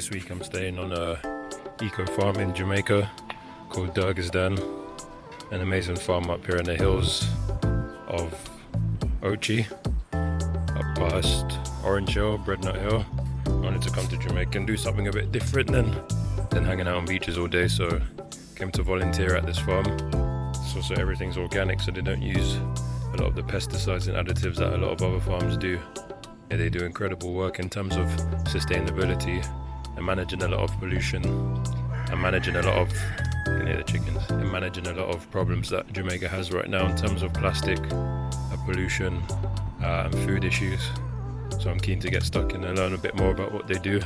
This week I'm staying on a eco farm in Jamaica called Guesthouse, an amazing farm up here in the hills of Ocho, up past Orange Hill, Breadnut Hill. I wanted to come to Jamaica and do something a bit different than hanging out on beaches all day, so came to volunteer at this farm. It's also everything's organic, so they don't use a lot of the pesticides and additives that a lot of other farms do. Yeah, they do incredible work in terms of sustainability and managing a lot of pollution and managing a lot of managing a lot of problems that Jamaica has right now in terms of plastic, pollution, and food issues. So I'm keen to get stuck in and learn a bit more about what they do.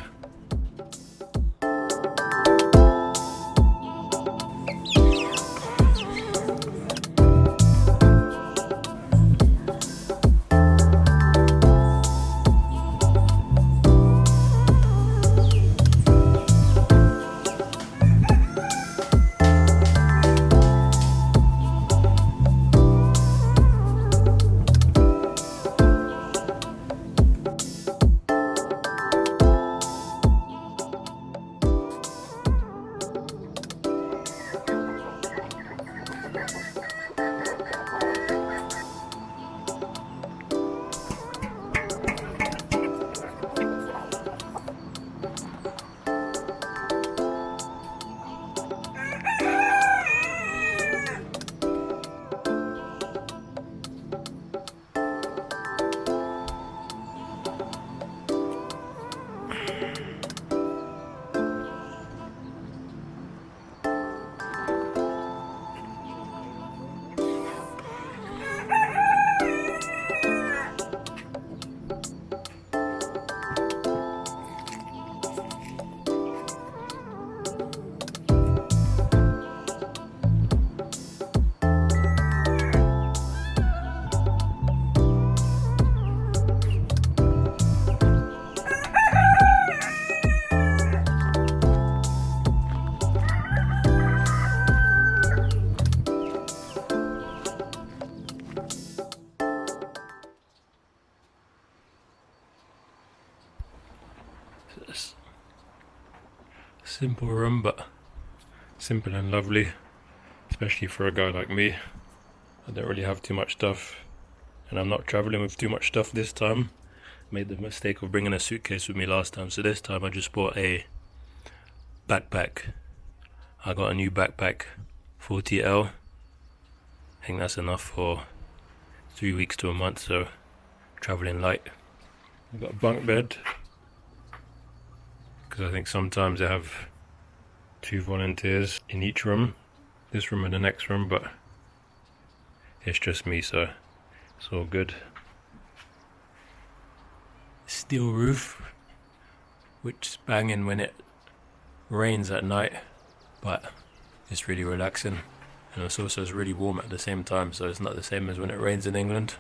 Simple room, but simple and lovely, especially for a guy like me. I don't really have too much stuff, and I'm not traveling with too much stuff this time. Made the mistake of bringing a suitcase with me last time, so this time I just bought a backpack. I got a new backpack, 40L. I think that's enough for 3 weeks to a month, so traveling light. I've got a bunk bed, because I think sometimes they have 2 volunteers in each room, this room and the next room, but it's just me, so it's all good. Steel roof, which is banging when it rains at night, but it's really relaxing, and it's also really warm at the same time, so it's not the same as when it rains in England.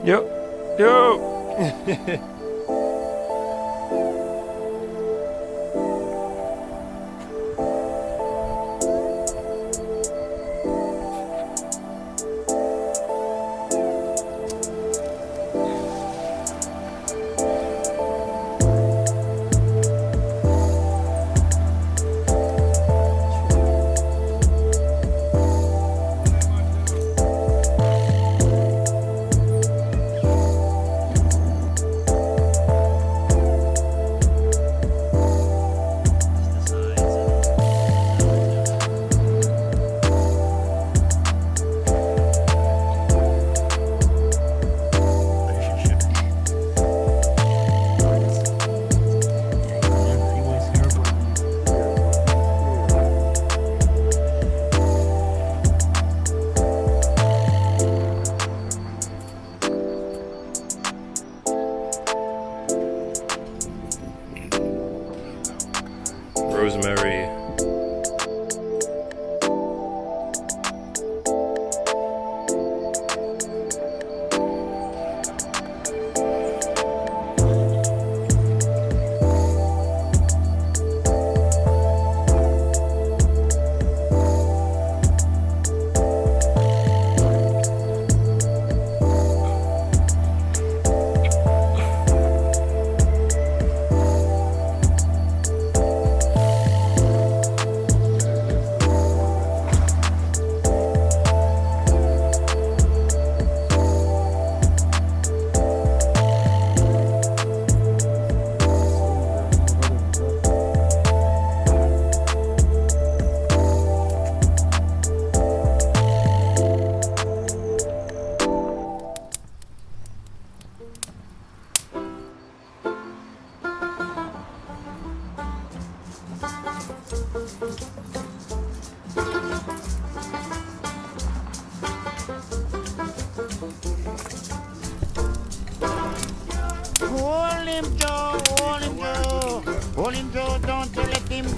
Yo!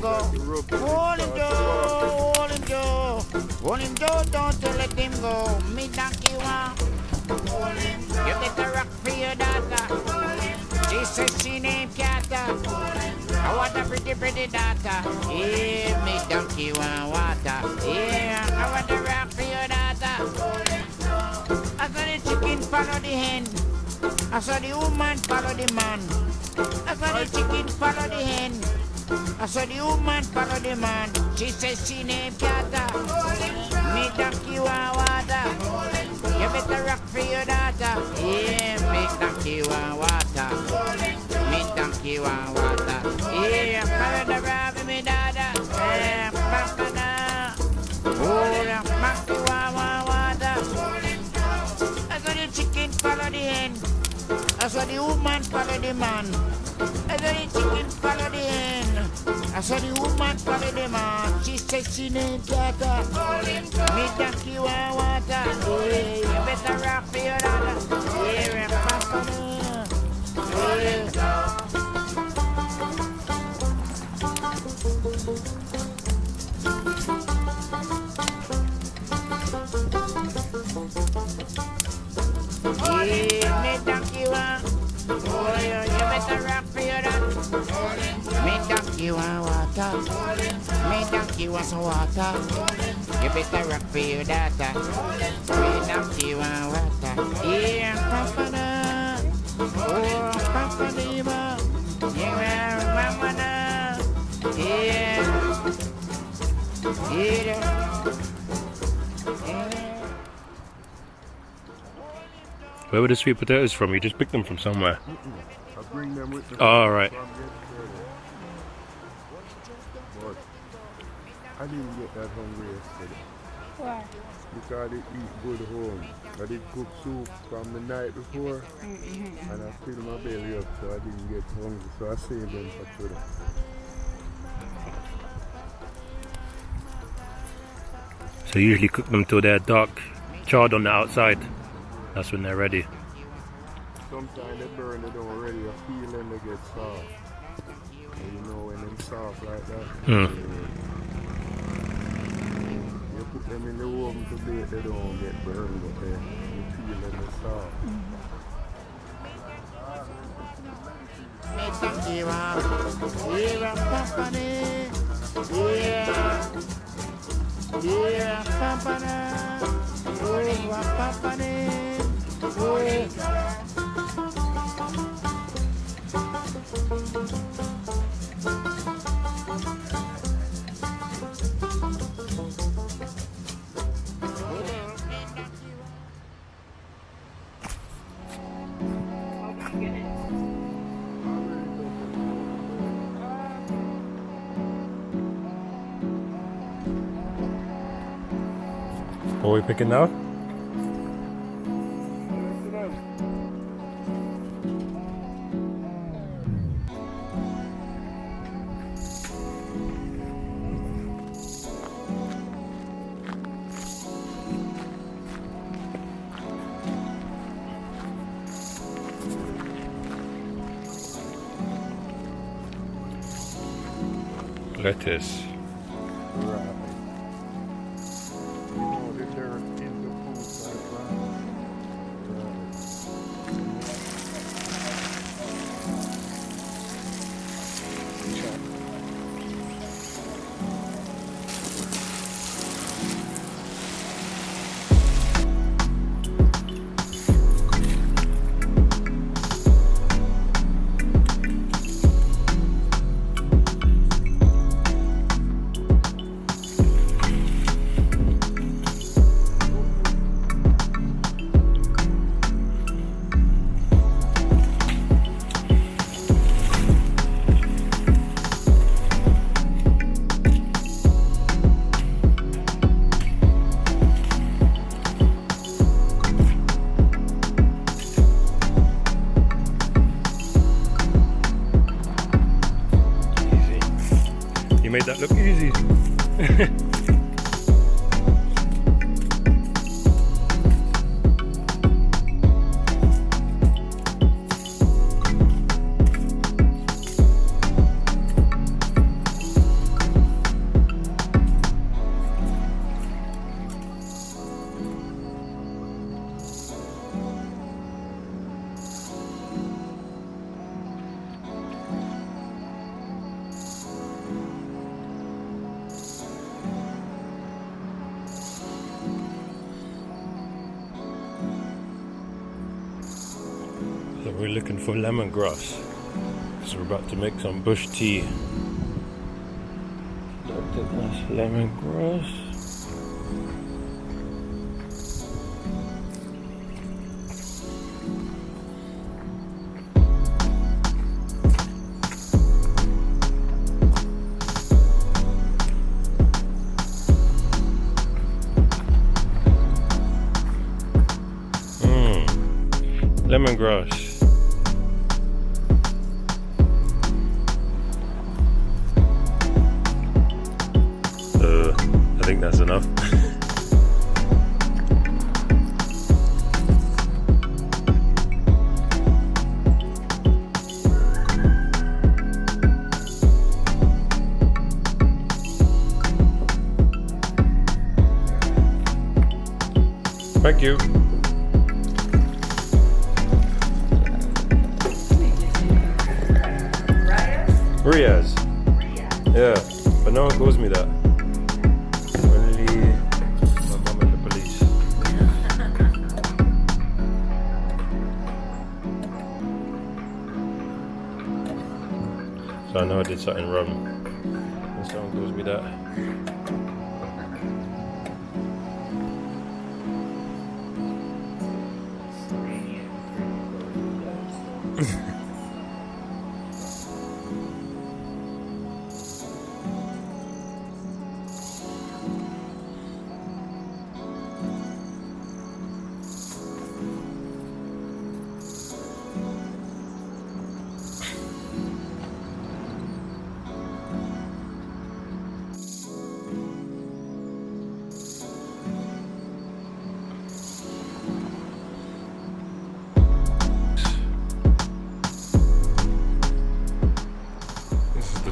go. Hold him down, hold him down. Hold him down, don't you let him go. Me donkey want. You better rock for your daughter. She says she named Kata. I want a pretty daughter. Yeah, me donkey want water. Yeah, I want to rock for your daughter. I saw the chicken follow the hen. I saw the woman follow the man. I saw the chicken follow the hen. I saw the woman follow the man. She says she named Kata. Me donkey want water. You better rock for your daughter. Yeah, me donkey want water. Me donkey want water. Yeah, follow the rabbit, me daughter. Yeah, papa na. Oh, yeah, donkey want water. I saw the chicken follow the hen. I saw the woman follow the man. I saw the chicken follow the hen. I saw the woman follow the man. She said she named Kata. Me donkey want water. Yeah, you better rock for your daughter. Yeah, papa. Yeah. Yeah, me donkey want. Oh, you better rock for your daughter. Me donkey want water. Me donkey want some water. You better rock for your daughter. Me donkey want water. Yeah, papa na. Oh, papa diva. Yeah, mama na. Yeah. Yeah. Where were the sweet potatoes from? You just picked them from somewhere. I bring them with me. Oh, right. But I didn't get that hungry yesterday. Why? Because I eat good home. I did cook soup from the night before and I filled my belly up so I didn't get hungry. So I saved them for today. So you usually cook them till they're dark, charred on the outside. That's when they're ready. Sometimes they burn it already. I feel them they get soft. And you know when them soft like that, you put them in the oven to bake, they don't get burned, but you feel them they soft. Yeah, papa na. Oh, papa na. What are we picking now? Lettuce. Right. You know the dirt in the food pipeline. You made that look easy. So we're looking for lemongrass because we're about to make some bush tea. So I think that's lemongrass. Lemongrass. I think that's enough. Thank you. Rios. Yeah, but no one calls me that. Only my mum and the police. So I know I did something wrong when someone calls me that.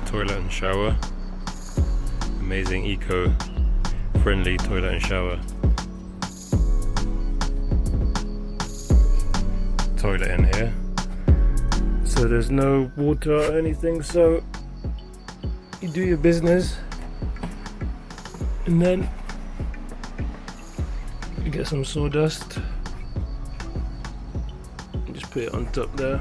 Toilet and shower. Amazing eco-friendly toilet and shower. Toilet in here. So there's no water or anything, so you do your business and then you get some sawdust and just put it on top there.